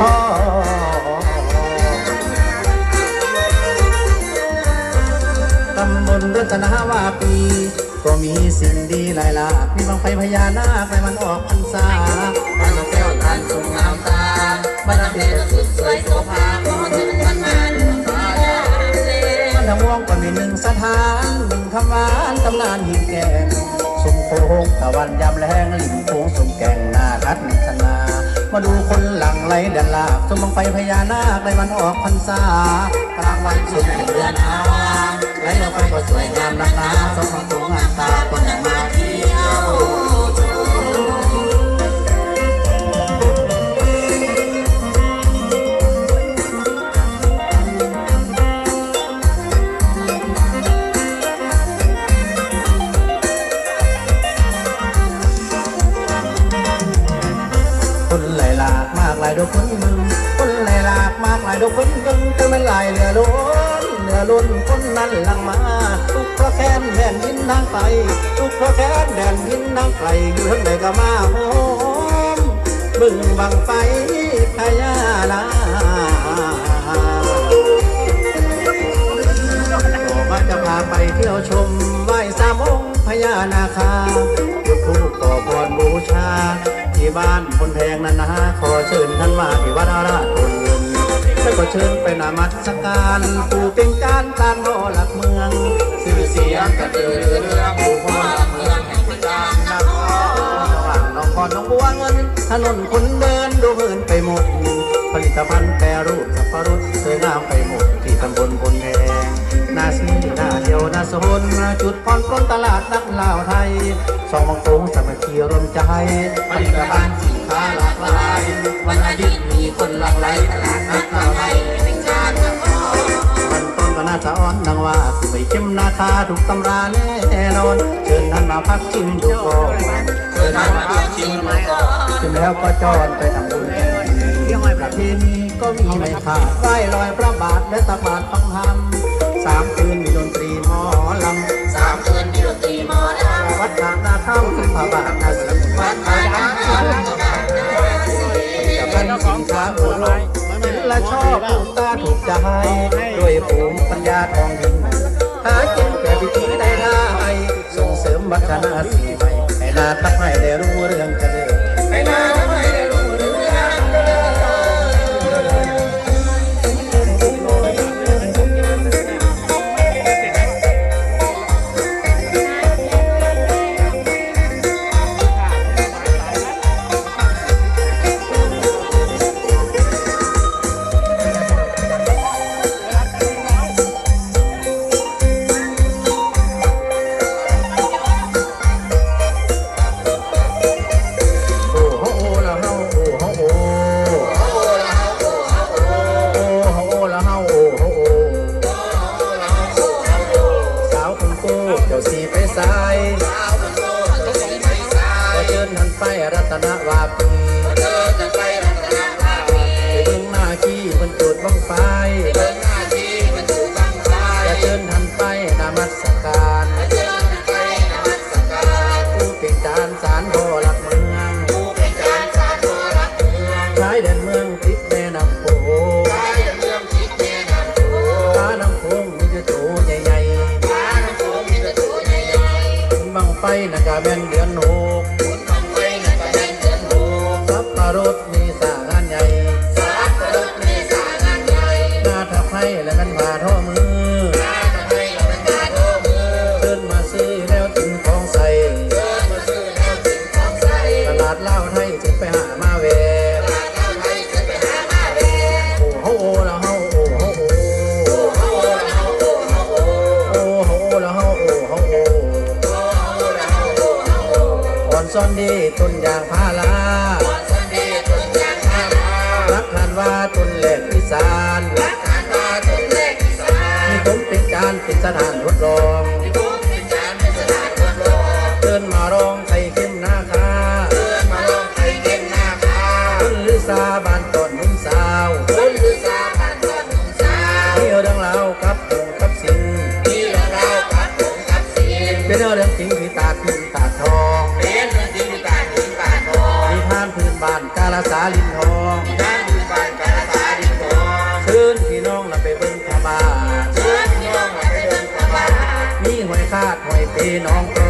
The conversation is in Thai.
ตำบลรัตนาวาปีก็มีสิ่งดีหลายหลากมีบังไฟพญานาคในมันออกพรรษาบ้านนกแก้วทานสุงงามตาบ้านเพชรสุดสวยโสภาขอเชิญท่านมาดูฟ้าบ้านทม่วงก็มีหนึ่งสถานหนึ่งคำหวานตำนานหินแก่สมโค้งตะวันยามแรงลิ่มโค้งสมแก่งนาคัดนิชนามาดูคนหลังไหลเดือนลาบสมบังไฟพญานาคในวันออกพรรษากลางวันสุดเดือนอาวาไหลลงไปก็สวยงามนักหนาสมของสูงงามตาคนมาเที่ยวคนไหลหลากมากหลายดอกคนมึงคนไหลหลากมากหลายดอกคนมึงจะไม่ไหลเหลือล้นคนนั้นหลังมาทุกเพราะแค้นแดนดินทางไกลทุกเพราะแค้นแดนดินทางไกลอยู่ทั้งใดก็มาโฮมบึงบังไฟพญานาต่อมาจะพาไปเที่ยวชมไหว้สามองค์พญานาคาจุดธูปขอพรบูชาที่บ้านคนแพงนั้นนะขอเชิญท่านมาที่วัดราชบุรีแล้วก็เชิญไปนามัสการปู่เป็นการตามพ่อหลักเมืองสื่อเสียงกระเตือเรื่องปู่พ่อหลักเมืองแห่งประจานนครสว่างน้องคอนน้องบัวเงินถนนคนเดินดูเพลินไปหมดผลิตภัณฑ์แปรรูปสับปะรดสวยงามไปหมดที่ตำบลพลแพงนาซีนาเดียวนาโซนจุดผ่อนปลนตลาดนักเล่าไทยสองมังกรสามัคคีรวมใจผลิตภัณฑ์สินค้าหลากหลายวันอาทิตย์มีคนหลั่งไหลตลาดนักเล่าไทยเป็นชาติมันต้นก็น่าจะอ่อนดังว่าสิไม่เข้มนาคาถูกตำราแน่นอนเชิญท่านมาพักชิมดูก่อนเชิญท่านมาพักชิมดูก่อนชิมแล้วก็จอดไปทำบุญประเพณีก็มีไม่ขาดไหว้ลอยพระบาทและตักบาตรฟังธรรม3 คืนมีดนตรีหมอลำ3 คืนมีดนตรีหมอลำวัดทางนาข้ามพระบาทนาศิลป์วัดทางนาข้ามจะเป็นสินค้าโอรสเป็นละชอบถูกตาถูกใจด้วยภูมิปัญญาทองถิ่นหากินแต่วิธีใดได้ส่งเสริมวัฒนธรรมใหม่ให้นาทักให้ได้รู้เรื่องกันเลยให้นาทักให้ได้รู้เรื่องกันเลยรัตนวาปีไปถึงหน้าขี้มันจุดบังไฟจะเชิญท่านไปนามัสการผู้เป็นจานสารโบหลักเมืองชายแดนเมืองติดแม่น้ำโขงตาน้ำโขงมีกระโจใหญ่ๆบังไฟนักการแม่นเดือน6รถมีสางานใหญ่หน้าทับให้และกันมาท่อมือเชิญมาซื้อแล้วถึงของใส่ตลาดเล่าไทยจึงไปหามาแวโอ้โหละเฮาโอ้โหโอ้โหละเฮาโอ้โหอ่อนซ้อนดีต้นยางพารารักทานว่าต้นแหลกอีสานมีผมเป็นการเป็นสถานทดลองเดินมาร้องไทยเข้มนาคาต้นลือซาบานต้นนุ่มสาวที่เรื่องราวกับผมกับสิ่งเป็นเรื่องจริงที่ตาพิมตาทองนิทานพื้นบ้านกาลสาลินทอง พี่น้องโปร